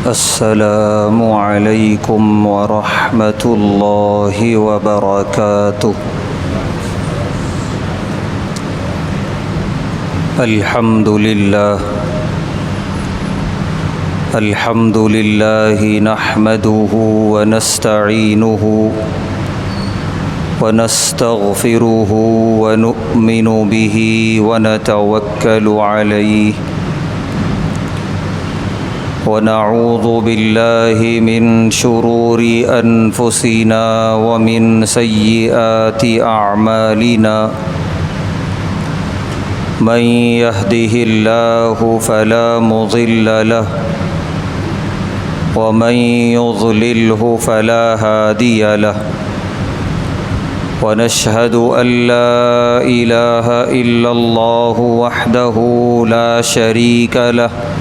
السلام علیکم ورحمۃ اللہ وبرکاتہ۔ الحمد للہ نحمده ونستعینه ونستغفره ونؤمن به ونتوکل علیہ ونعوذ باللہ من شرور انفسنا ومن سیئات اعمالنا من يهده الله فلا مضل له ومن يضلله فلا هادي له ونشهد أن لا إله إلا الله وحده لا شريك له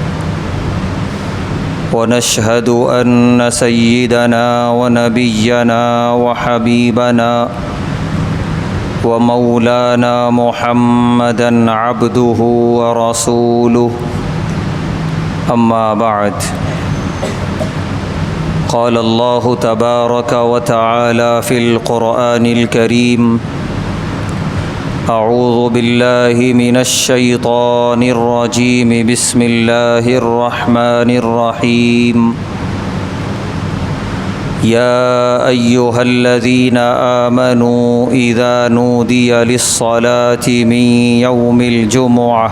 ونشهد أن سيدنا ونبينا وحبيبنا ومولانا محمدا عبده ورسوله أما بعد قال الله تبارك وتعالى في القرآن الكريم أعوذ بالله من الشيطان الرجيم بسم الله الرحمن الرحيم يا أيها الذين آمنوا إذا نودي للصلاة من يوم الجمعة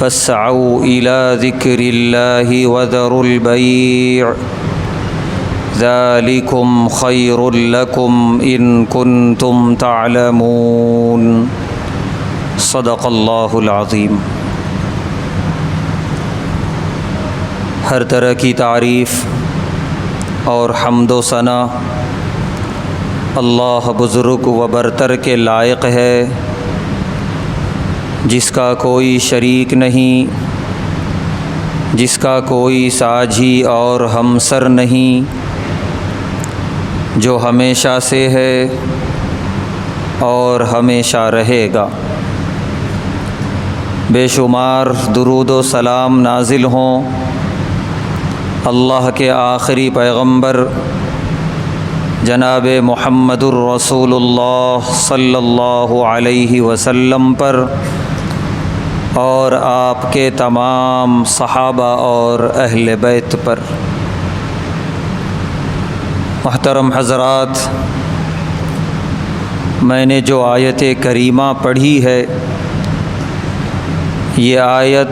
فاسعوا إلى ذكر الله وذروا البيع ذلكم خير لكم إن كنتم تعلمون صدق الله العظيم۔ ہر طرح کی تعریف اور حمد و ثنا اللہ بزرگ و برتر کے لائق ہے، جس کا کوئی شریک نہیں، جس کا کوئی ساجھی اور ہمسر نہیں، جو ہمیشہ سے ہے اور ہمیشہ رہے گا۔ بے شمار درود و سلام نازل ہوں اللہ کے آخری پیغمبر جناب محمد الرسول اللہ صلی اللہ علیہ وسلم پر اور آپ کے تمام صحابہ اور اہل بیت پر۔ محترم حضرات، میں نے جو آیت کریمہ پڑھی ہے، یہ آیت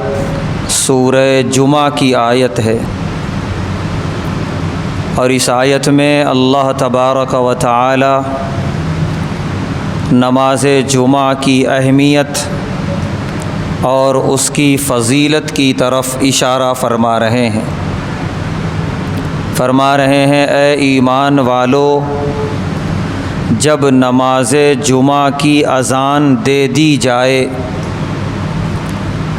سورہ جمعہ کی آیت ہے، اور اس آیت میں اللہ تبارک و تعالی نماز جمعہ کی اہمیت اور اس کی فضیلت کی طرف اشارہ فرما رہے ہیں۔ فرما رہے ہیں اے ایمان والو، جب نماز جمعہ کی اذان دے دی جائے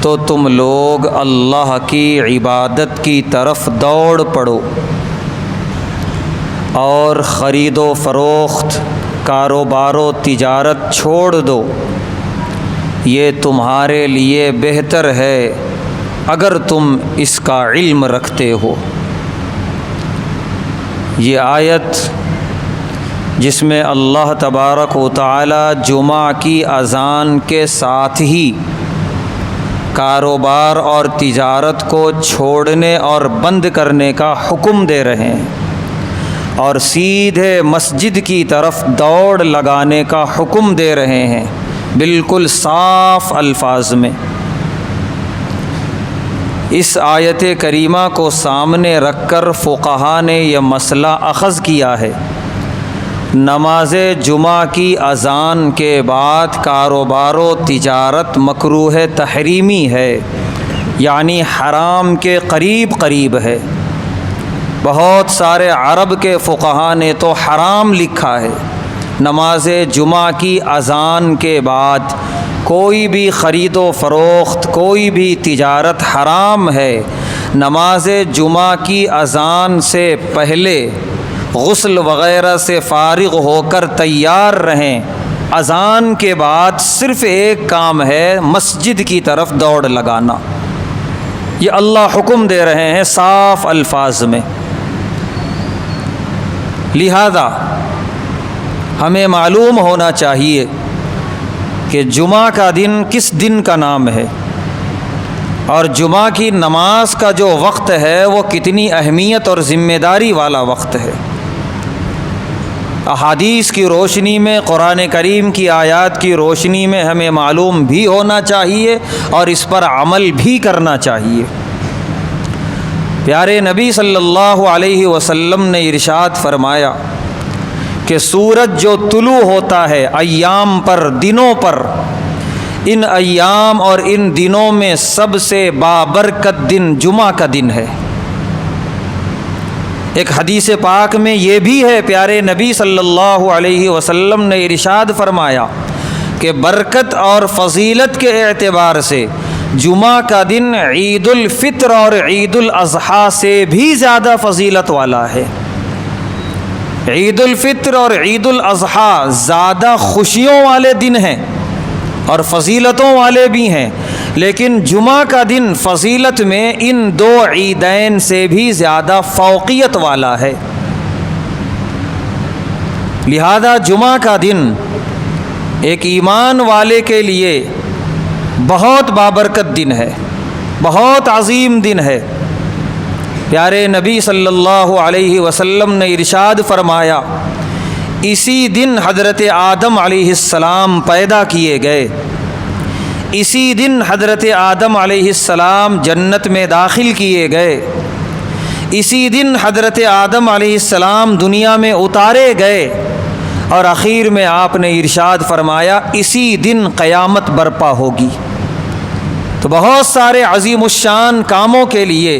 تو تم لوگ اللہ کی عبادت کی طرف دوڑ پڑو اور خرید و فروخت، کاروبار و تجارت چھوڑ دو، یہ تمہارے لیے بہتر ہے اگر تم اس کا علم رکھتے ہو۔ یہ آیت جس میں اللہ تبارک و تعالی جمعہ کی اذان کے ساتھ ہی کاروبار اور تجارت کو چھوڑنے اور بند کرنے کا حکم دے رہے ہیں، اور سیدھے مسجد کی طرف دوڑ لگانے کا حکم دے رہے ہیں، بالکل صاف الفاظ میں۔ اس آیت کریمہ کو سامنے رکھ کر فقہا نے یہ مسئلہ اخذ کیا ہے، نماز جمعہ کی اذان کے بعد کاروبار و تجارت مکروہ تحریمی ہے، یعنی حرام کے قریب ہے۔ بہت سارے عرب کے فقہا نے تو حرام لکھا ہے، نماز جمعہ کی اذان کے بعد کوئی بھی خرید و فروخت، کوئی بھی تجارت حرام ہے۔ نماز جمعہ کی اذان سے پہلے غسل وغیرہ سے فارغ ہو کر تیار رہیں، اذان کے بعد صرف ایک کام ہے، مسجد کی طرف دوڑ لگانا۔ یہ اللہ حکم دے رہے ہیں صاف الفاظ میں۔ لہذا ہمیں معلوم ہونا چاہیے کہ جمعہ کا دن کس دن کا نام ہے، اور جمعہ کی نماز کا جو وقت ہے وہ کتنی اہمیت اور ذمہ داری والا وقت ہے۔ احادیث کی روشنی میں، قرآن کریم کی آیات کی روشنی میں ہمیں معلوم بھی ہونا چاہیے اور اس پر عمل بھی کرنا چاہیے۔ پیارے نبی صلی اللہ علیہ وسلم نے ارشاد فرمایا کہ سورج جو طلوع ہوتا ہے ایام پر، دنوں پر، ان ایام اور ان دنوں میں سب سے بابرکت دن جمعہ کا دن ہے۔ ایک حدیث پاک میں یہ بھی ہے، پیارے نبی صلی اللہ علیہ وسلم نے ارشاد فرمایا کہ برکت اور فضیلت کے اعتبار سے جمعہ کا دن عید الفطر اور عید الاضحیٰ سے بھی زیادہ فضیلت والا ہے۔ عید الفطر اور عید الاضحیٰ زیادہ خوشیوں والے دن ہیں اور فضیلتوں والے بھی ہیں، لیکن جمعہ کا دن فضیلت میں ان دو عیدین سے بھی زیادہ فوقیت والا ہے۔ لہذا جمعہ کا دن ایک ایمان والے کے لیے بہت بابرکت دن ہے، بہت عظیم دن ہے۔ پیارے نبی صلی اللہ علیہ وسلم نے ارشاد فرمایا، اسی دن حضرت آدم علیہ السلام پیدا کیے گئے، اسی دن حضرت آدم علیہ السلام جنت میں داخل کیے گئے، اسی دن حضرت آدم علیہ السلام دنیا میں اتارے گئے، اور آخر میں آپ نے ارشاد فرمایا اسی دن قیامت برپا ہوگی۔ تو بہت سارے عظیم الشان کاموں کے لیے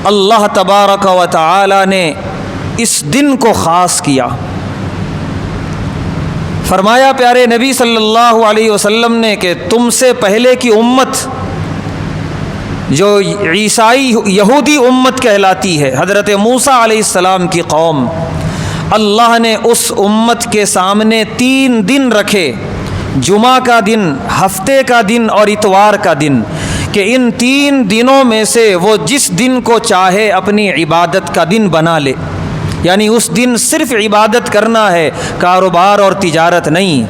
اللہ تبارک و تعالی نے اس دن کو خاص کیا۔ فرمایا پیارے نبی صلی اللہ علیہ وسلم نے کہ تم سے پہلے کی امت جو عیسائی یہودی امت کہلاتی ہے، حضرت موسیٰ علیہ السلام کی قوم، اللہ نے اس امت کے سامنے 3 دن رکھے، جمعہ کا دن، ہفتے کا دن اور اتوار کا دن، کہ ان 3 دنوں میں سے وہ جس دن کو چاہے اپنی عبادت کا دن بنا لے، یعنی اس دن صرف عبادت کرنا ہے، کاروبار اور تجارت نہیں۔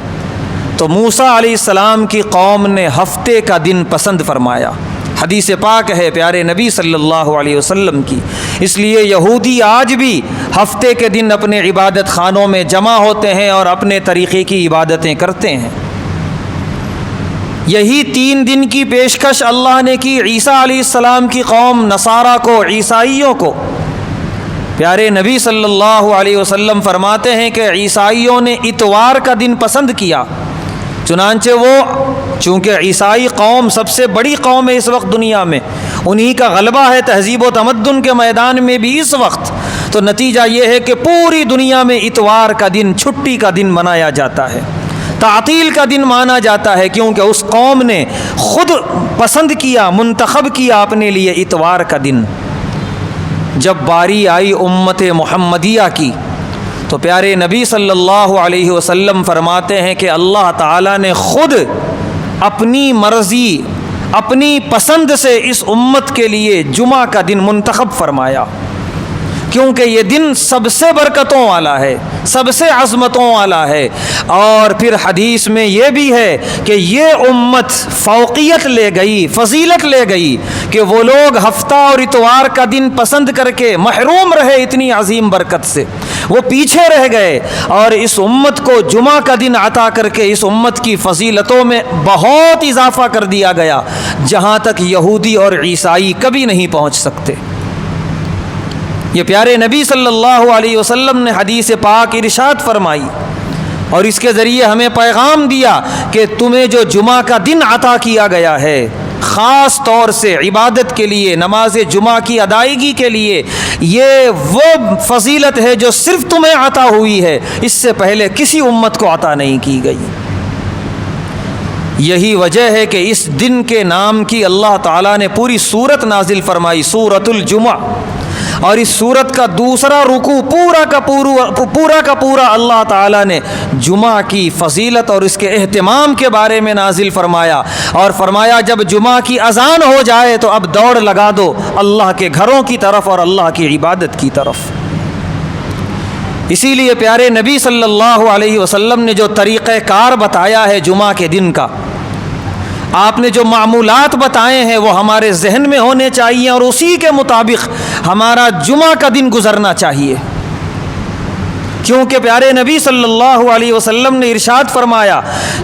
تو موسیٰ علیہ السلام کی قوم نے ہفتے کا دن پسند فرمایا، حدیث پاک ہے پیارے نبی صلی اللہ علیہ وسلم کی۔ اس لیے یہودی آج بھی ہفتے کے دن اپنے عبادت خانوں میں جمع ہوتے ہیں اور اپنے طریقے کی عبادتیں کرتے ہیں۔ یہی 3 دن کی پیشکش اللہ نے کی عیسیٰ علیہ السلام کی قوم نصارہ کو، عیسائیوں کو۔ پیارے نبی صلی اللہ علیہ وسلم فرماتے ہیں کہ عیسائیوں نے اتوار کا دن پسند کیا، چنانچہ وہ چونکہ عیسائی قوم سب سے بڑی قوم ہے اس وقت دنیا میں، انہی کا غلبہ ہے تہذیب و تمدن کے میدان میں بھی اس وقت، تو نتیجہ یہ ہے کہ پوری دنیا میں اتوار کا دن چھٹی کا دن منایا جاتا ہے، تعطیل کا دن مانا جاتا ہے، کیونکہ اس قوم نے خود پسند کیا، منتخب کیا اپنے لیے اتوار کا دن۔ جب باری آئی امت محمدیہ کی تو پیارے نبی صلی اللہ علیہ وسلم فرماتے ہیں کہ اللہ تعالیٰ نے خود اپنی مرضی، اپنی پسند سے اس امت کے لیے جمعہ کا دن منتخب فرمایا، کیونکہ یہ دن سب سے برکتوں والا ہے، سب سے عظمتوں والا ہے۔ اور پھر حدیث میں یہ بھی ہے کہ یہ امت فوقیت لے گئی، فضیلت لے گئی کہ وہ لوگ ہفتہ اور اتوار کا دن پسند کر کے محروم رہے اتنی عظیم برکت سے، وہ پیچھے رہ گئے، اور اس امت کو جمعہ کا دن عطا کر کے اس امت کی فضیلتوں میں بہت اضافہ کر دیا گیا، جہاں تک یہودی اور عیسائی کبھی نہیں پہنچ سکتے۔ یہ پیارے نبی صلی اللہ علیہ وسلم نے حدیث پاک ارشاد فرمائی، اور اس کے ذریعے ہمیں پیغام دیا کہ تمہیں جو جمعہ کا دن عطا کیا گیا ہے خاص طور سے عبادت کے لیے، نماز جمعہ کی ادائیگی کے لیے، یہ وہ فضیلت ہے جو صرف تمہیں عطا ہوئی ہے، اس سے پہلے کسی امت کو عطا نہیں کی گئی۔ یہی وجہ ہے کہ اس دن کے نام کی اللہ تعالیٰ نے پوری سورت نازل فرمائی، سورۃ الجمعہ۔ اور اس سورت کا دوسرا رکوع پورا کا پورا اللہ تعالیٰ نے جمعہ کی فضیلت اور اس کے اہتمام کے بارے میں نازل فرمایا، اور فرمایا جب جمعہ کی اذان ہو جائے تو اب دوڑ لگا دو اللہ کے گھروں کی طرف اور اللہ کی عبادت کی طرف۔ اسی لیے پیارے نبی صلی اللہ علیہ وسلم نے جو طریقہ کار بتایا ہے جمعہ کے دن کا، آپ نے جو معمولات بتائے ہیں وہ ہمارے ذہن میں ہونے چاہیے، اور اسی کے مطابق ہمارا جمعہ کا دن گزرنا چاہیے، کیونکہ پیارے نبی صلی اللہ علیہ وسلم نے ارشاد فرمایا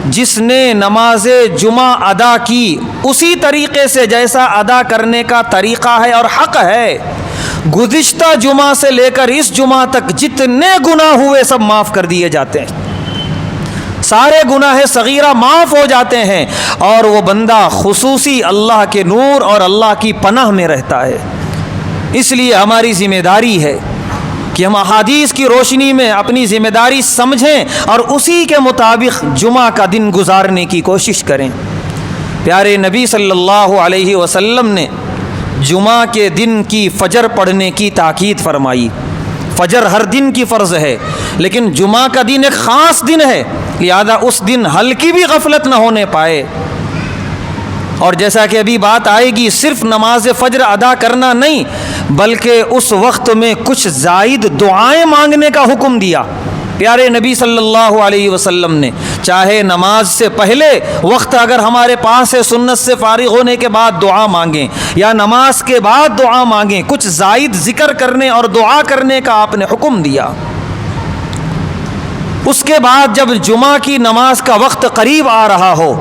جس نے نماز جمعہ ادا کی اسی طریقے سے جیسا ادا کرنے کا طریقہ ہے اور حق ہے، گزشتہ جمعہ سے لے کر اس جمعہ تک جتنے گناہ ہوئے سب معاف کر دیے جاتے ہیں، سارے گناہ صغیرہ معاف ہو جاتے ہیں، اور وہ بندہ خصوصی اللہ کے نور اور اللہ کی پناہ میں رہتا ہے۔ اس لیے ہماری ذمہ داری ہے کہ ہم احادیث کی روشنی میں اپنی ذمہ داری سمجھیں اور اسی کے مطابق جمعہ کا دن گزارنے کی کوشش کریں۔ پیارے نبی صلی اللہ علیہ وسلم نے جمعہ کے دن کی فجر پڑھنے کی تاکید فرمائی۔ فجر ہر دن کی فرض ہے، لیکن جمعہ کا دن ایک خاص دن ہے، لہذا اس دن ہلکی بھی غفلت نہ ہونے پائے۔ اور جیسا کہ ابھی بات آئے گی، صرف نماز فجر ادا کرنا نہیں بلکہ اس وقت میں کچھ زائد دعائیں مانگنے کا حکم دیا پیارے نبی صلی اللہ علیہ وسلم نے، چاہے نماز سے پہلے وقت اگر ہمارے پاس ہے سنت سے فارغ ہونے کے بعد دعا مانگیں، یا نماز کے بعد دعا مانگیں، کچھ زائد ذکر کرنے اور دعا کرنے کا آپ نے حکم دیا۔ اس کے بعد جب جمعہ کی نماز کا وقت قریب آ رہا ہو،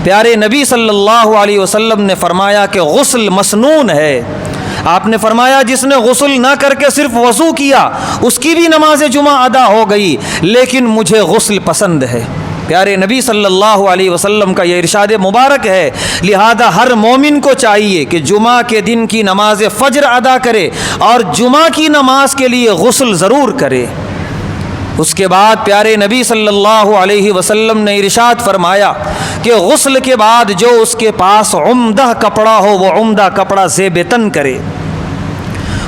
پیارے نبی صلی اللہ علیہ وسلم نے فرمایا کہ غسل مسنون ہے۔ آپ نے فرمایا جس نے غسل نہ کر کے صرف وضو کیا اس کی بھی نماز جمعہ ادا ہو گئی، لیکن مجھے غسل پسند ہے۔ پیارے نبی صلی اللہ علیہ وسلم کا یہ ارشاد مبارک ہے، لہذا ہر مومن کو چاہیے کہ جمعہ کے دن کی نماز فجر ادا کرے اور جمعہ کی نماز کے لیے غسل ضرور کرے۔ اس کے بعد پیارے نبی صلی اللہ علیہ وسلم نے ارشاد فرمایا کہ غسل کے بعد جو اس کے پاس عمدہ کپڑا ہو وہ عمدہ کپڑا زیب تن کرے۔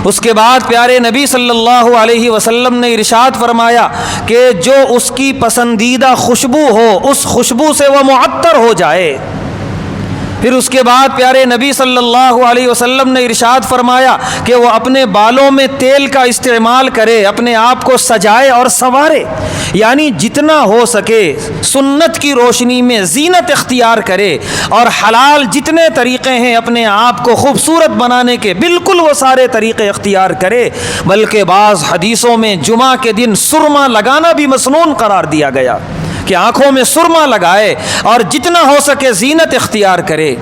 اس کے بعد پیارے نبی صلی اللہ علیہ وسلم نے ارشاد فرمایا کہ جو اس کی پسندیدہ خوشبو ہو اس خوشبو سے وہ معطر ہو جائے۔ پھر اس کے بعد پیارے نبی صلی اللہ علیہ وسلم نے ارشاد فرمایا کہ وہ اپنے بالوں میں تیل کا استعمال کرے، اپنے آپ کو سجائے اور سنوارے، یعنی جتنا ہو سکے سنت کی روشنی میں زینت اختیار کرے، اور حلال جتنے طریقے ہیں اپنے آپ کو خوبصورت بنانے کے بالکل وہ سارے طریقے اختیار کرے۔ بلکہ بعض حدیثوں میں جمعہ کے دن سرما لگانا بھی مسنون قرار دیا گیا کہ آنکھوں میں سرما لگائے اور جتنا ہو سکے زینت اختیار کرے۔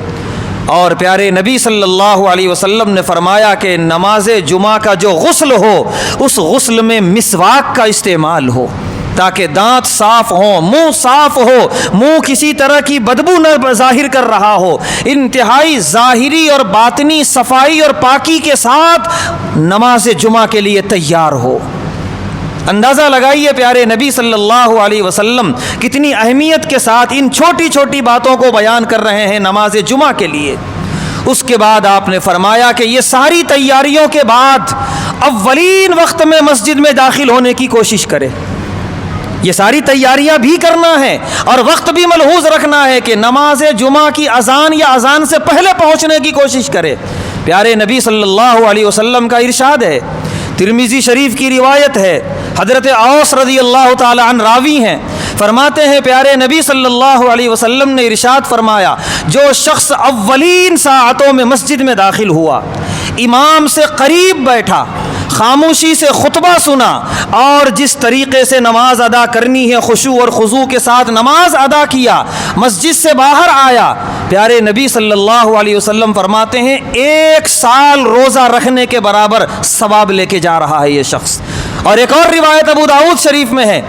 اور پیارے نبی صلی اللہ علیہ وسلم نے فرمایا کہ نماز جمعہ کا جو غسل ہو اس غسل میں مسواک کا استعمال ہو تاکہ دانت صاف ہوں، منہ صاف ہو، منہ کسی طرح کی بدبو نہ ظاہر کر رہا ہو، انتہائی ظاہری اور باطنی صفائی اور پاکی کے ساتھ نماز جمعہ کے لیے تیار ہو۔ اندازہ لگائیے پیارے نبی صلی اللہ علیہ وسلم کتنی اہمیت کے ساتھ ان چھوٹی چھوٹی باتوں کو بیان کر رہے ہیں نماز جمعہ کے لیے۔ اس کے بعد آپ نے فرمایا کہ یہ ساری تیاریوں کے بعد اولین وقت میں مسجد میں داخل ہونے کی کوشش کرے۔ یہ ساری تیاریاں بھی کرنا ہے اور وقت بھی ملحوظ رکھنا ہے کہ نماز جمعہ کی اذان یا اذان سے پہلے پہنچنے کی کوشش کرے۔ پیارے نبی صلی اللہ علیہ وسلم کا ارشاد ہے، ترمذی شریف کی روایت ہے، حضرت اوس رضی اللہ تعالی عنہ راوی ہیں، فرماتے ہیں پیارے نبی صلی اللہ علیہ وسلم نے ارشاد فرمایا جو شخص اولین ساعتوں میں مسجد میں داخل ہوا، امام سے قریب بیٹھا، خاموشی سے خطبہ سنا اور جس طریقے سے نماز ادا کرنی ہے خشوع اور خضوع کے ساتھ نماز ادا کیا، مسجد سے باہر آیا، پیارے نبی صلی اللہ علیہ وسلم فرماتے ہیں 1 سال روزہ رکھنے کے برابر ثواب لے کے جا رہا ہے یہ شخص۔ اور ایک اور روایت ابو داؤد شریف میں ہے،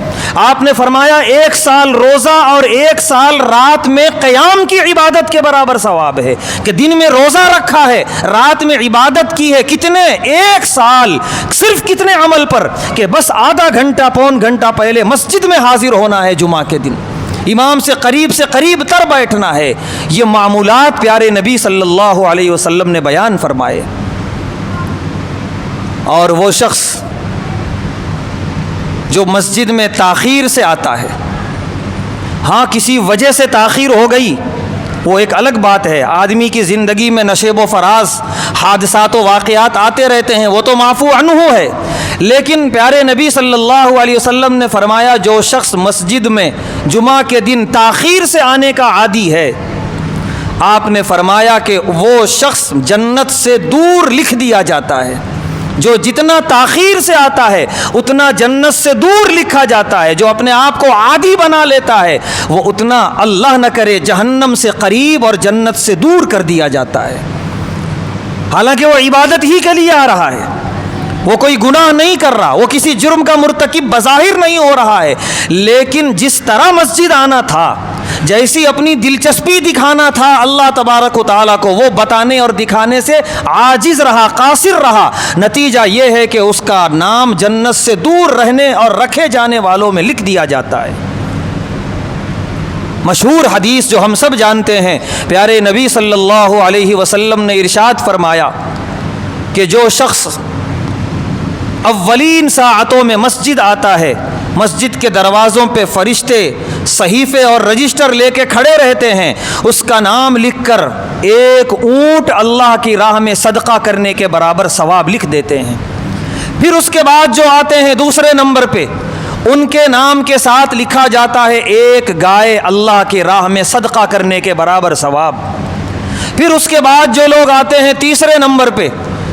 آپ نے فرمایا 1 سال روزہ اور 1 سال رات میں قیام کی عبادت کے برابر ثواب ہے، کہ دن میں روزہ رکھا ہے، رات میں عبادت کی ہے، کتنے 1 سال، صرف کتنے عمل پر کہ بس آدھا گھنٹہ پون گھنٹہ پہلے مسجد میں حاضر ہونا ہے جمعہ کے دن، امام سے قریب تر بیٹھنا ہے۔ یہ معمولات پیارے نبی صلی اللہ علیہ وسلم نے بیان فرمائے۔ اور وہ شخص جو مسجد میں تاخیر سے آتا ہے، ہاں کسی وجہ سے تاخیر ہو گئی وہ ایک الگ بات ہے، آدمی کی زندگی میں نشیب و فراز حادثات و واقعات آتے رہتے ہیں، وہ تو معفو عنہ ہے، لیکن پیارے نبی صلی اللہ علیہ وسلم نے فرمایا جو شخص مسجد میں جمعہ کے دن تاخیر سے آنے کا عادی ہے، آپ نے فرمایا کہ وہ شخص جنت سے دور لکھ دیا جاتا ہے، جو جتنا تاخیر سے آتا ہے اتنا جنت سے دور لکھا جاتا ہے، جو اپنے آپ کو عادی بنا لیتا ہے وہ اتنا اللہ نہ کرے جہنم سے قریب اور جنت سے دور کر دیا جاتا ہے، حالانکہ وہ عبادت ہی کے لیے آ رہا ہے، وہ کوئی گناہ نہیں کر رہا، وہ کسی جرم کا مرتکب بظاہر نہیں ہو رہا ہے، لیکن جس طرح مسجد آنا تھا، جیسی اپنی دلچسپی دکھانا تھا اللہ تبارک و تعالیٰ کو، وہ بتانے اور دکھانے سے عاجز رہا، قاصر رہا، نتیجہ یہ ہے کہ اس کا نام جنت سے دور رہنے اور رکھے جانے والوں میں لکھ دیا جاتا ہے۔ مشہور حدیث جو ہم سب جانتے ہیں، پیارے نبی صلی اللہ علیہ وسلم نے ارشاد فرمایا کہ جو شخص اولین ساعتوں میں مسجد آتا ہے، مسجد کے دروازوں پہ فرشتے صحیفے اور رجسٹر لے کے کھڑے رہتے ہیں، اس کا نام لکھ کر ایک اونٹ اللہ کی راہ میں صدقہ کرنے کے برابر ثواب لکھ دیتے ہیں۔ پھر اس کے بعد جو آتے ہیں دوسرے نمبر پہ، ان کے نام کے ساتھ لکھا جاتا ہے ایک گائے اللہ کی راہ میں صدقہ کرنے کے برابر ثواب۔ پھر اس کے بعد جو لوگ آتے ہیں تیسرے نمبر پہ،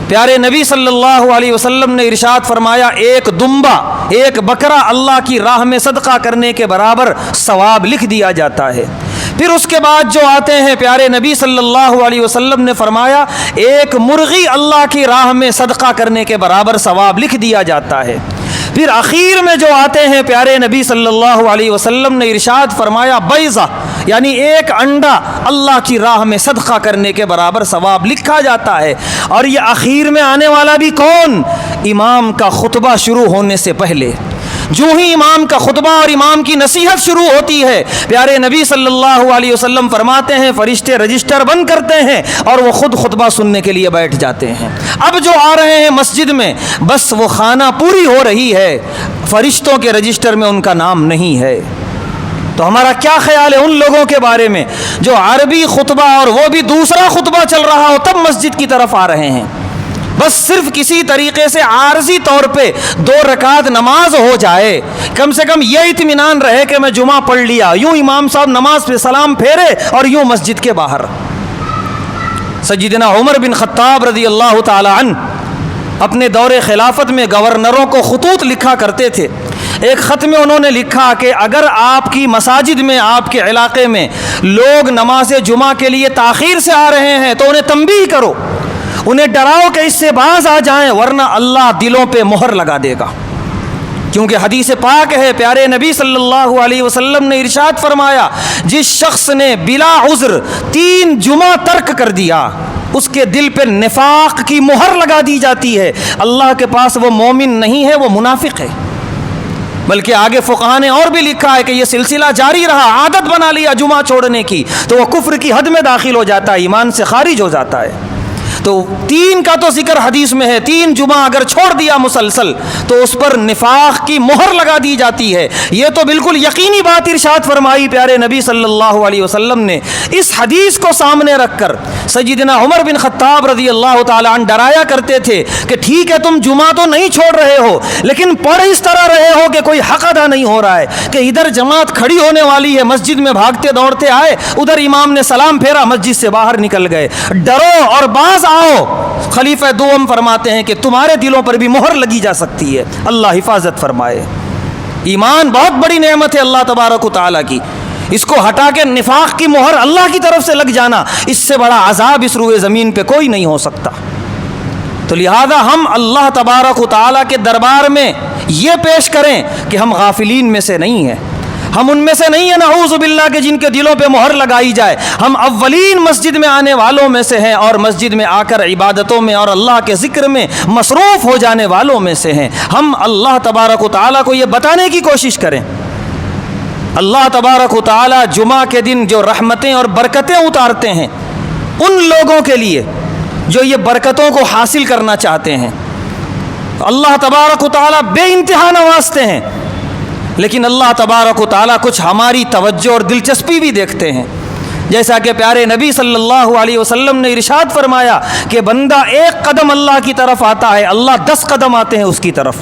پیارے نبی صلی اللہ علیہ وسلم نے ارشاد فرمایا ایک دمبا، ایک بکرا اللہ کی راہ میں صدقہ کرنے کے برابر ثواب لکھ دیا جاتا ہے۔ پھر اس کے بعد جو آتے ہیں پیارے نبی صلی اللہ علیہ وسلم نے فرمایا ایک مرغی اللہ کی راہ میں صدقہ کرنے کے برابر ثواب لکھ دیا جاتا ہے۔ پھر اخیر میں جو آتے ہیں پیارے نبی صلی اللہ علیہ وسلم نے ارشاد فرمایا بیضہ، یعنی ایک انڈا اللہ کی راہ میں صدقہ کرنے کے برابر ثواب لکھا جاتا ہے۔ اور یہ اخیر میں آنے والا بھی کون؟ امام کا خطبہ شروع ہونے سے پہلے، جو ہی امام کا خطبہ اور امام کی نصیحت شروع ہوتی ہے، پیارے نبی صلی اللہ علیہ وسلم فرماتے ہیں فرشتے رجسٹر بند کرتے ہیں اور وہ خود خطبہ سننے کے لیے بیٹھ جاتے ہیں۔ اب جو آ رہے ہیں مسجد میں، بس وہ خانہ پوری ہو رہی ہے، فرشتوں کے رجسٹر میں ان کا نام نہیں ہے۔ تو ہمارا کیا خیال ہے ان لوگوں کے بارے میں جو عربی خطبہ اور وہ بھی دوسرا خطبہ چل رہا ہو تب مسجد کی طرف آ رہے ہیں؟ بس صرف کسی طریقے سے عارضی طور پہ 2 رکعت نماز ہو جائے، کم سے کم یہ اطمینان رہے کہ میں جمعہ پڑھ لیا، یوں امام صاحب نماز پہ سلام پھیرے اور یوں مسجد کے باہر۔ سیدنا عمر بن خطاب رضی اللہ تعالی عنہ اپنے دور خلافت میں گورنروں کو خطوط لکھا کرتے تھے۔ ایک خط میں انہوں نے لکھا کہ اگر آپ کی مساجد میں، آپ کے علاقے میں لوگ نماز جمعہ کے لیے تاخیر سے آ رہے ہیں تو انہیں تنبیہ کرو، انہیں ڈراؤ کہ اس سے باز آ جائیں، ورنہ اللہ دلوں پہ مہر لگا دے گا۔ کیونکہ حدیث پاک ہے، پیارے نبی صلی اللہ علیہ وسلم نے ارشاد فرمایا جس شخص نے بلا عذر 3 جمعہ ترک کر دیا اس کے دل پہ نفاق کی مہر لگا دی جاتی ہے، اللہ کے پاس وہ مومن نہیں ہے، وہ منافق ہے۔ بلکہ آگے فقہا نے اور بھی لکھا ہے کہ یہ سلسلہ جاری رہا، عادت بنا لیا جمعہ چھوڑنے کی، تو وہ کفر کی حد میں داخل ہو جاتا ہے، ایمان سے خارج ہو جاتا ہے۔ تو 3 کا تو ذکر حدیث میں ہے، 3 جمعہ اگر چھوڑ دیا مسلسل تو اس پر نفاق کی مہر لگا دی جاتی ہے۔ یہ تو بالکل یقینی بات ارشاد فرمائی پیارے نبی صلی اللہ علیہ وسلم نے۔ اس حدیث کو سامنے رکھ کر سیدنا عمر بن خطاب رضی اللہ تعالیٰ عنہ ڈرایا کرتے تھے کہ ٹھیک ہے تم جمعہ تو نہیں چھوڑ رہے ہو، لیکن پڑھ اس طرح رہے ہو کہ کوئی حق ادا نہیں ہو رہا ہے، کہ ادھر جماعت کھڑی ہونے والی ہے، مسجد میں بھاگتے دوڑتے آئے، ادھر امام نے سلام پھیرا، مسجد سے باہر نکل گئے۔ ڈرو اور باز آؤ، خلیفہ دوم فرماتے ہیں کہ تمہارے دلوں پر بھی مہر لگی جا سکتی ہے، اللہ حفاظت فرمائے۔ ایمان بہت بڑی نعمت ہے اللہ تبارک و تعالیٰ کی، اس کو ہٹا کے نفاق کی مہر اللہ کی طرف سے لگ جانا، اس سے بڑا عذاب اس روئے زمین پہ کوئی نہیں ہو سکتا۔ تو لہذا ہم اللہ تبارک و تعالیٰ کے دربار میں یہ پیش کریں کہ ہم غافلین میں سے نہیں ہیں، ہم ان میں سے نہیں ہیں نعوذ باللہ کہ جن کے دلوں پہ مہر لگائی جائے، ہم اولین مسجد میں آنے والوں میں سے ہیں اور مسجد میں آ کر عبادتوں میں اور اللہ کے ذکر میں مصروف ہو جانے والوں میں سے ہیں۔ ہم اللہ تبارک و تعالیٰ کو یہ بتانے کی کوشش کریں۔ اللہ تبارک و تعالیٰ جمعہ کے دن جو رحمتیں اور برکتیں اتارتے ہیں ان لوگوں کے لیے جو یہ برکتوں کو حاصل کرنا چاہتے ہیں، اللہ تبارک و تعالیٰ بے انتہا نوازتے ہیں، لیکن اللہ تبارک و تعالیٰ کچھ ہماری توجہ اور دلچسپی بھی دیکھتے ہیں. جیسا کہ پیارے نبی صلی اللہ علیہ وسلم نے ارشاد فرمایا کہ بندہ ایک قدم اللہ کی طرف آتا ہے، اللہ 10 قدم آتے ہیں اس کی طرف.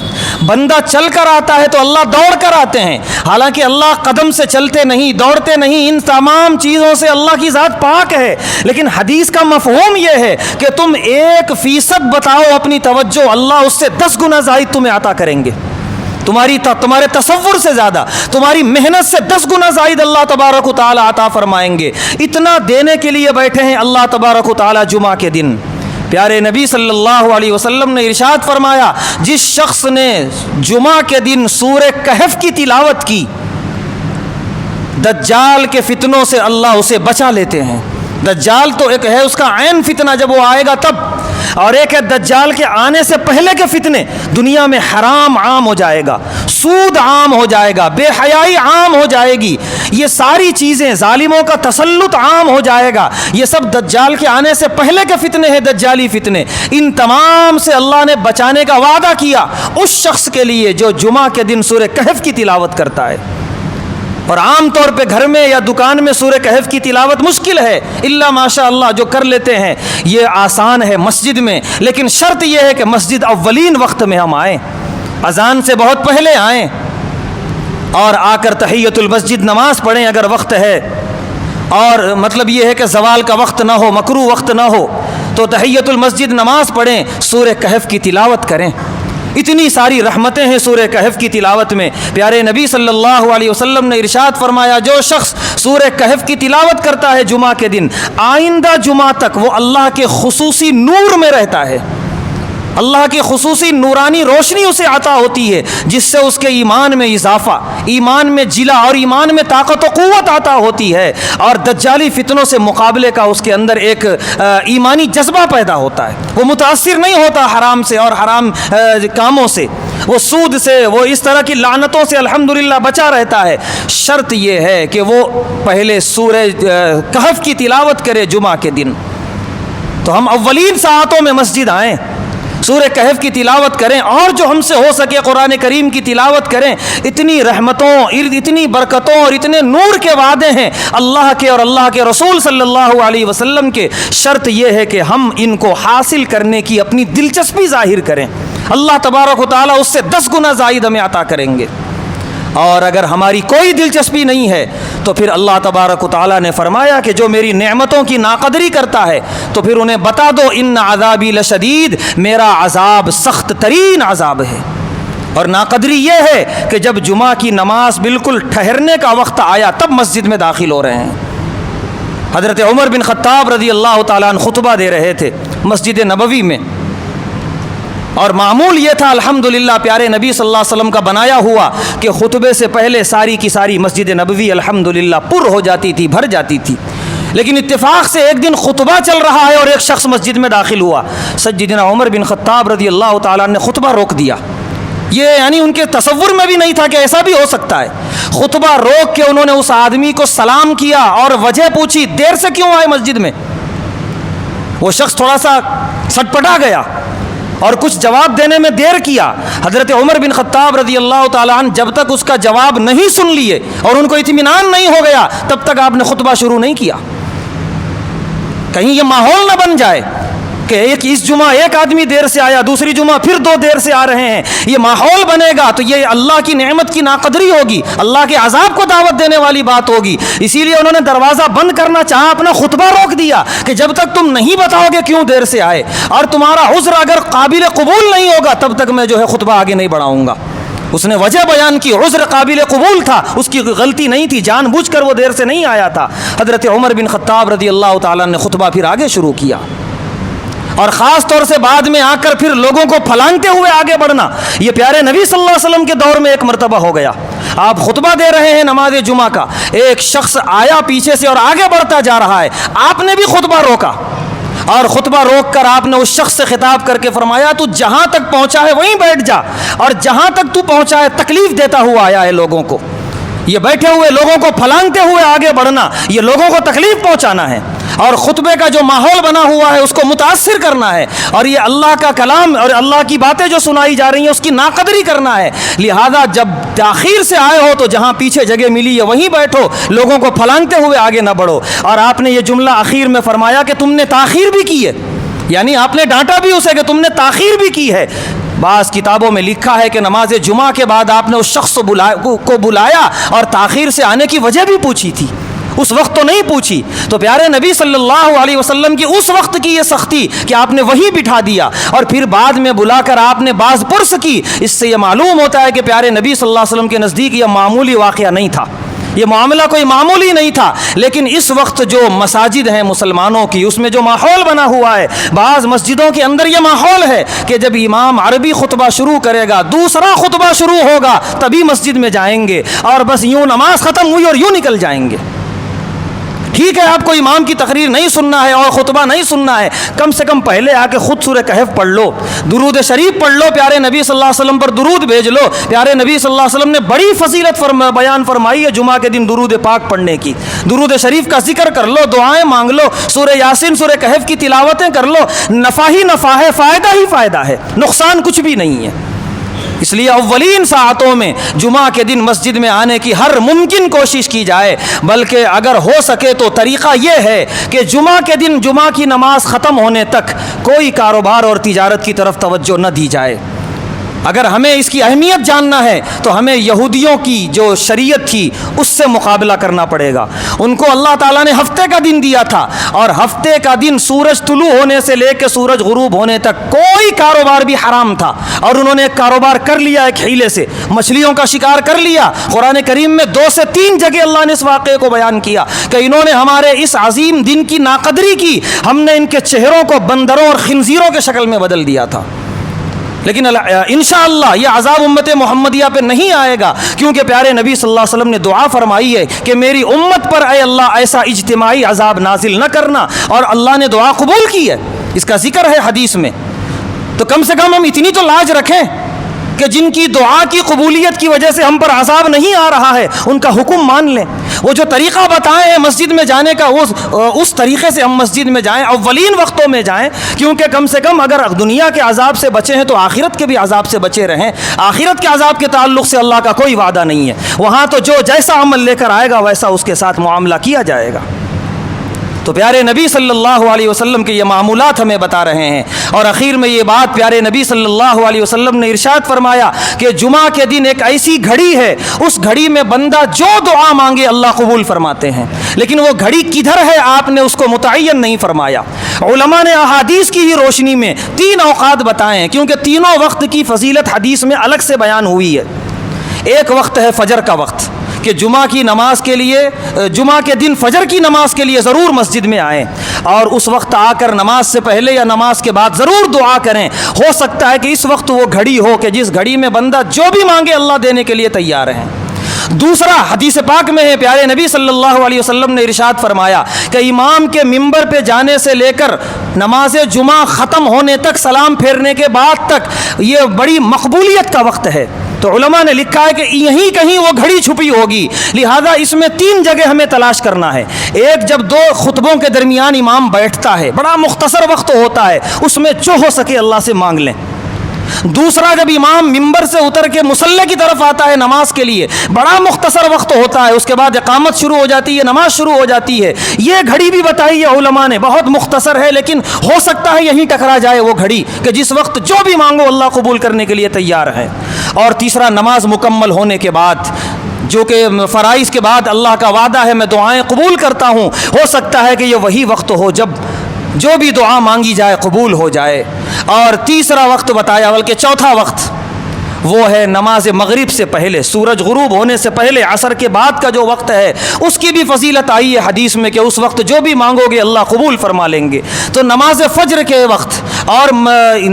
بندہ چل کر آتا ہے تو اللہ دوڑ کر آتے ہیں. حالانکہ اللہ قدم سے چلتے نہیں، دوڑتے نہیں، ان تمام چیزوں سے اللہ کی ذات پاک ہے. لیکن حدیث کا مفہوم یہ ہے کہ تم 1% بتاؤ اپنی توجہ، اللہ اس سے 10 گنا زائد تمہیں عطا کریں گے. تمہارے تصور سے زیادہ، تمہاری محنت سے 10 گنا زائد اللہ تبارک و تعالی عطا فرمائیں گے. اتنا دینے کے لیے بیٹھے ہیں اللہ تبارک و تعالی جمعہ کے دن. پیارے نبی صلی اللہ علیہ وسلم نے ارشاد فرمایا، جس شخص نے جمعہ کے دن سورہ کہف کی تلاوت کی، دجال کے فتنوں سے اللہ اسے بچا لیتے ہیں. دجال تو ایک ہے اس کا عین فتنہ جب وہ آئے گا تب، اور ایک ہے دجال کے آنے سے پہلے کے فتنے. دنیا میں حرام عام ہو جائے گا، سود عام ہو جائے گا، بے حیائی عام ہو جائے گی، یہ ساری چیزیں، ظالموں کا تسلط عام ہو جائے گا. یہ سب دجال کے آنے سے پہلے کے فتنے ہیں، دجالی فتنے. ان تمام سے اللہ نے بچانے کا وعدہ کیا اس شخص کے لیے جو جمعہ کے دن سورہ کہف کی تلاوت کرتا ہے. اور عام طور پہ گھر میں یا دکان میں سورہ کہف کی تلاوت مشکل ہے، الا ماشاء اللہ جو کر لیتے ہیں یہ آسان ہے مسجد میں. لیکن شرط یہ ہے کہ مسجد اولین وقت میں ہم آئیں، اذان سے بہت پہلے آئیں، اور آ کر تحیۃ المسجد نماز پڑھیں اگر وقت ہے. اور مطلب یہ ہے کہ زوال کا وقت نہ ہو، مکروہ وقت نہ ہو، تو تحیۃ المسجد نماز پڑھیں، سورہ کہف کی تلاوت کریں. اتنی ساری رحمتیں ہیں سورہ کہف کی تلاوت میں. پیارے نبی صلی اللہ علیہ وسلم نے ارشاد فرمایا، جو شخص سورہ کہف کی تلاوت کرتا ہے جمعہ کے دن، آئندہ جمعہ تک وہ اللہ کے خصوصی نور میں رہتا ہے. اللہ کی خصوصی نورانی روشنی اسے عطا ہوتی ہے، جس سے اس کے ایمان میں اضافہ، ایمان میں جلا اور ایمان میں طاقت و قوت عطا ہوتی ہے. اور دجالی فتنوں سے مقابلے کا اس کے اندر ایک ایمانی جذبہ پیدا ہوتا ہے. وہ متاثر نہیں ہوتا حرام سے اور حرام کاموں سے، وہ سود سے، وہ اس طرح کی لعنتوں سے الحمدللہ بچا رہتا ہے. شرط یہ ہے کہ وہ پہلے سورہ کہف کی تلاوت کرے جمعہ کے دن. تو ہم اولین ساعتوں میں مسجد آئیں، سورہ کہف کی تلاوت کریں، اور جو ہم سے ہو سکے قرآن کریم کی تلاوت کریں. اتنی رحمتوں، اتنی برکتوں اور اتنے نور کے وعدے ہیں اللہ کے اور اللہ کے رسول صلی اللہ علیہ وسلم کے. شرط یہ ہے کہ ہم ان کو حاصل کرنے کی اپنی دلچسپی ظاہر کریں. اللہ تبارک و تعالیٰ اس سے 10 گنا زائد ہمیں عطا کریں گے. اور اگر ہماری کوئی دلچسپی نہیں ہے تو پھر اللہ تبارک و تعالیٰ نے فرمایا کہ جو میری نعمتوں کی ناقدری کرتا ہے تو پھر انہیں بتا دو، ان عذابی لشدید، میرا عذاب سخت ترین عذاب ہے. اور ناقدری یہ ہے کہ جب جمعہ کی نماز بالکل ٹھہرنے کا وقت آیا تب مسجد میں داخل ہو رہے ہیں. حضرت عمر بن خطاب رضی اللہ تعالیٰ عنہ خطبہ دے رہے تھے مسجد نبوی میں، اور معمول یہ تھا الحمدللہ پیارے نبی صلی اللہ علیہ وسلم کا بنایا ہوا کہ خطبے سے پہلے ساری کی ساری مسجد نبوی الحمدللہ پر ہو جاتی تھی، بھر جاتی تھی. لیکن اتفاق سے ایک دن خطبہ چل رہا ہے اور ایک شخص مسجد میں داخل ہوا. سیدنا عمر بن خطاب رضی اللہ تعالیٰ نے خطبہ روک دیا. یہ یعنی ان کے تصور میں بھی نہیں تھا کہ ایسا بھی ہو سکتا ہے. خطبہ روک کے انہوں نے اس آدمی کو سلام کیا اور وجہ پوچھی، دیر سے کیوں آئے مسجد میں؟ وہ شخص تھوڑا سا سٹپٹا گیا اور کچھ جواب دینے میں دیر کیا. حضرت عمر بن خطاب رضی اللہ تعالیٰ عنہ جب تک اس کا جواب نہیں سن لیے اور ان کو اطمینان نہیں ہو گیا تب تک آپ نے خطبہ شروع نہیں کیا. کہیں یہ ماحول نہ بن جائے کہ اس جمعہ ایک آدمی دیر سے آیا، دوسری جمعہ پھر 2 دیر سے آ رہے ہیں. یہ ماحول بنے گا تو یہ اللہ کی نعمت کی ناقدری ہوگی، اللہ کے عذاب کو دعوت دینے والی بات ہوگی. اسی لیے انہوں نے دروازہ بند کرنا چاہا، اپنا خطبہ روک دیا کہ جب تک تم نہیں بتاؤ گے کیوں دیر سے آئے اور تمہارا عذر اگر قابل قبول نہیں ہوگا تب تک میں جو ہے خطبہ آگے نہیں بڑھاؤں گا. اس نے وجہ بیان کی، عذر قابل قبول تھا، اس کی غلطی نہیں تھی، جان بوجھ کر وہ دیر سے نہیں آیا تھا. حضرت عمر بن خطاب رضی اللہ تعالیٰ نے خطبہ پھر آگے شروع کیا، اور خاص طور سے بعد میں آ کر پھر لوگوں کو پھلانگتے ہوئے آگے بڑھنا. یہ پیارے نبی صلی اللہ علیہ وسلم کے دور میں ایک مرتبہ ہو گیا. آپ خطبہ دے رہے ہیں نماز جمعہ کا، ایک شخص آیا پیچھے سے اور آگے بڑھتا جا رہا ہے. آپ نے بھی خطبہ روکا، اور خطبہ روک کر آپ نے اس شخص سے خطاب کر کے فرمایا، تو جہاں تک پہنچا ہے وہیں بیٹھ جا، اور جہاں تک تو پہنچا ہے تکلیف دیتا ہوا آیا ہے لوگوں کو. یہ بیٹھے ہوئے لوگوں کو پھلانگتے ہوئے آگے بڑھنا، یہ لوگوں کو تکلیف پہنچانا ہے. اور خطبے کا جو ماحول بنا ہوا ہے اس کو متاثر کرنا ہے، اور یہ اللہ کا کلام اور اللہ کی باتیں جو سنائی جا رہی ہیں اس کی ناقدری کرنا ہے۔ لہذا جب تاخیر سے آئے ہو تو جہاں پیچھے جگہ ملی ہے وہیں بیٹھو، لوگوں کو پھلانگتے ہوئے آگے نہ بڑھو۔ اور آپ نے یہ جملہ آخر میں فرمایا کہ تم نے تاخیر بھی کی ہے، یعنی آپ نے ڈانٹا بھی اسے کہ تم نے تاخیر بھی کی ہے۔ بعض کتابوں میں لکھا ہے کہ نماز جمعہ کے بعد آپ نے اس شخص کو بلایا اور تاخیر سے آنے کی وجہ بھی پوچھی تھی، اس وقت تو نہیں پوچھی۔ تو پیارے نبی صلی اللہ علیہ وسلم کی اس وقت کی یہ سختی کہ آپ نے وہی بٹھا دیا اور پھر بعد میں بلا کر آپ نے باز پرس کی، اس سے یہ معلوم ہوتا ہے کہ پیارے نبی صلی اللہ علیہ وسلم کے نزدیک یہ معمولی واقعہ نہیں تھا، یہ معاملہ کوئی معمولی نہیں تھا۔ لیکن اس وقت جو مساجد ہیں مسلمانوں کی، اس میں جو ماحول بنا ہوا ہے، بعض مسجدوں کے اندر یہ ماحول ہے کہ جب امام عربی خطبہ شروع کرے گا، دوسرا خطبہ شروع ہوگا، تبھی مسجد میں جائیں گے، اور بس یوں نماز ختم ہوئی اور یوں نکل جائیں گے۔ ٹھیک ہے، آپ کو امام کی تقریر نہیں سننا ہے اور خطبہ نہیں سننا ہے، کم سے کم پہلے آ کے خود سورہ کہف پڑھ لو، درود شریف پڑھ لو، پیارے نبی صلی اللہ علیہ وسلم پر درود بھیج لو۔ پیارے نبی صلی اللہ علیہ وسلم نے بڑی فضیلت بیان فرمائی ہے جمعہ کے دن درود پاک پڑھنے کی، درود شریف کا ذکر کر لو، دعائیں مانگ لو، سورہ یاسین سورہ کہف کی تلاوتیں کر لو، نفع ہی نفع ہے، فائدہ ہی فائدہ ہے، نقصان کچھ بھی نہیں ہے۔ اس لیے اولین ساعتوں میں جمعہ کے دن مسجد میں آنے کی ہر ممکن کوشش کی جائے، بلکہ اگر ہو سکے تو طریقہ یہ ہے کہ جمعہ کے دن جمعہ کی نماز ختم ہونے تک کوئی کاروبار اور تجارت کی طرف توجہ نہ دی جائے۔ اگر ہمیں اس کی اہمیت جاننا ہے تو ہمیں یہودیوں کی جو شریعت تھی اس سے مقابلہ کرنا پڑے گا۔ ان کو اللہ تعالیٰ نے ہفتے کا دن دیا تھا، اور ہفتے کا دن سورج طلوع ہونے سے لے کے سورج غروب ہونے تک کوئی کاروبار بھی حرام تھا، اور انہوں نے ایک کاروبار کر لیا ایک حیلے سے، مچھلیوں کا شکار کر لیا۔ قرآن کریم میں 2 سے 3 جگہ اللہ نے اس واقعے کو بیان کیا کہ انہوں نے ہمارے اس عظیم دن کی ناقدری کی، ہم نے ان کے چہروں کو بندروں اور خنزیروں کے شکل میں بدل دیا تھا۔ لیکن انشاءاللہ یہ عذاب امت محمدیہ پہ نہیں آئے گا، کیونکہ پیارے نبی صلی اللہ علیہ وسلم نے دعا فرمائی ہے کہ میری امت پر اے اللہ ایسا اجتماعی عذاب نازل نہ کرنا، اور اللہ نے دعا قبول کی ہے، اس کا ذکر ہے حدیث میں۔ تو کم سے کم ہم اتنی تو لاج رکھیں کہ جن کی دعا کی قبولیت کی وجہ سے ہم پر عذاب نہیں آ رہا ہے ان کا حکم مان لیں، وہ جو طریقہ بتائے ہیں مسجد میں جانے کا اس طریقے سے ہم مسجد میں جائیں، اولین وقتوں میں جائیں، کیونکہ کم سے کم اگر دنیا کے عذاب سے بچے ہیں تو آخرت کے بھی عذاب سے بچے رہیں۔ آخرت کے عذاب کے تعلق سے اللہ کا کوئی وعدہ نہیں ہے، وہاں تو جو جیسا عمل لے کر آئے گا ویسا اس کے ساتھ معاملہ کیا جائے گا۔ تو پیارے نبی صلی اللہ علیہ وسلم کے یہ معمولات ہمیں بتا رہے ہیں، اور اخیر میں یہ بات پیارے نبی صلی اللہ علیہ وسلم نے ارشاد فرمایا کہ جمعہ کے دن ایک ایسی گھڑی ہے، اس گھڑی میں بندہ جو دعا مانگے اللہ قبول فرماتے ہیں، لیکن وہ گھڑی کدھر ہے آپ نے اس کو متعین نہیں فرمایا۔ علماء نے احادیث کی ہی روشنی میں 3 اوقات بتائے ہیں، کیونکہ تینوں وقت کی فضیلت حدیث میں الگ سے بیان ہوئی ہے۔ ایک وقت ہے فجر کا وقت کہ جمعہ کی نماز کے لیے، جمعہ کے دن فجر کی نماز کے لیے ضرور مسجد میں آئیں، اور اس وقت آ کر نماز سے پہلے یا نماز کے بعد ضرور دعا کریں۔ ہو سکتا ہے کہ اس وقت وہ گھڑی ہو کہ جس گھڑی میں بندہ جو بھی مانگے اللہ دینے کے لیے تیار ہیں۔ دوسرا حدیث پاک میں ہے، پیارے نبی صلی اللہ علیہ وسلم نے ارشاد فرمایا کہ امام کے ممبر پہ جانے سے لے کر نماز جمعہ ختم ہونے تک، سلام پھیرنے کے بعد تک، یہ بڑی مقبولیت کا وقت ہے۔ تو علماء نے لکھا ہے کہ یہیں کہیں وہ گھڑی چھپی ہوگی، لہذا اس میں 3 جگہ ہمیں تلاش کرنا ہے۔ ایک، جب 2 خطبوں کے درمیان امام بیٹھتا ہے، بڑا مختصر وقت ہوتا ہے، اس میں جو ہو سکے اللہ سے مانگ لیں۔ دوسرا، جب امام ممبر سے اتر کے مصلی کی طرف آتا ہے نماز کے لیے، بڑا مختصر وقت ہوتا ہے، اس کے بعد اقامت شروع ہو جاتی ہے، نماز شروع ہو جاتی ہے۔ یہ گھڑی بھی بتائی ہے علماء نے، بہت مختصر ہے، لیکن ہو سکتا ہے یہیں ٹکرا جائے وہ گھڑی کہ جس وقت جو بھی مانگو اللہ قبول کرنے کے لیے تیار ہے۔ اور تیسرا، نماز مکمل ہونے کے بعد، جو کہ فرائض کے بعد اللہ کا وعدہ ہے میں دعائیں قبول کرتا ہوں، ہو سکتا ہے کہ یہ وہی وقت ہو جب جو بھی دعا مانگی جائے قبول ہو جائے۔ اور تیسرا وقت بتایا، بلکہ چوتھا وقت وہ ہے نماز مغرب سے پہلے، سورج غروب ہونے سے پہلے، عصر کے بعد کا جو وقت ہے، اس کی بھی فضیلت آئی ہے حدیث میں کہ اس وقت جو بھی مانگو گے اللہ قبول فرما لیں گے۔ تو نماز فجر کے وقت اور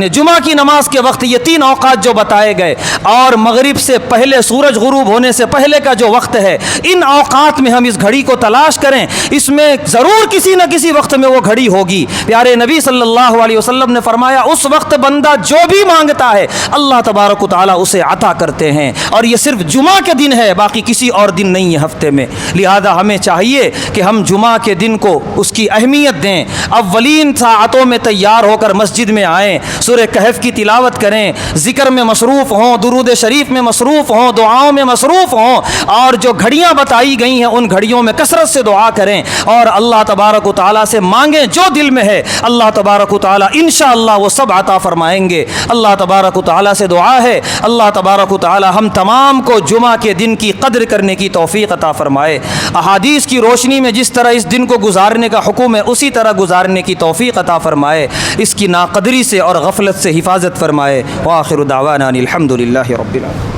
جمعہ کی نماز کے وقت، یہ 3 اوقات جو بتائے گئے، اور مغرب سے پہلے، سورج غروب ہونے سے پہلے کا جو وقت ہے، ان اوقات میں ہم اس گھڑی کو تلاش کریں، اس میں ضرور کسی نہ کسی وقت میں وہ گھڑی ہوگی۔ پیارے نبی صلی اللہ علیہ وسلم نے فرمایا اس وقت بندہ جو بھی مانگتا ہے اللہ تبارک و تعالیٰ تعالیٰ اسے عطا کرتے ہیں، اور یہ صرف جمعہ کے دن ہے، باقی کسی اور دن نہیں ہے ہفتے میں۔ لہذا ہمیں چاہیے کہ ہم جمعہ کے دن کو اس کی اہمیت دیں، اولین ساعتوں میں تیار ہو کر مسجد میں آئیں، سورہ کہف کی تلاوت کریں، ذکر میں مصروف ہوں، درود شریف میں مصروف ہوں، دعاؤں میں مصروف ہوں، اور جو گھڑیاں بتائی گئی ہیں ان گھڑیوں میں کثرت سے دعا کریں، اور اللہ تبارک و تعالیٰ سے مانگیں جو دل میں ہے۔ اللہ تبارک و تعالیٰ انشاءاللہ وہ سب عطا فرمائیں گے۔ اللہ تبارک و تعالیٰ سے دعا ہے اللہ تبارک و تعالیٰ ہم تمام کو جمعہ کے دن کی قدر کرنے کی توفیق عطا فرمائے، احادیث کی روشنی میں جس طرح اس دن کو گزارنے کا حکم ہے اسی طرح گزارنے کی توفیق عطا فرمائے، اس کی ناقدری سے اور غفلت سے حفاظت فرمائے۔ وآخر دعوانا الحمد للہ رب العالمین۔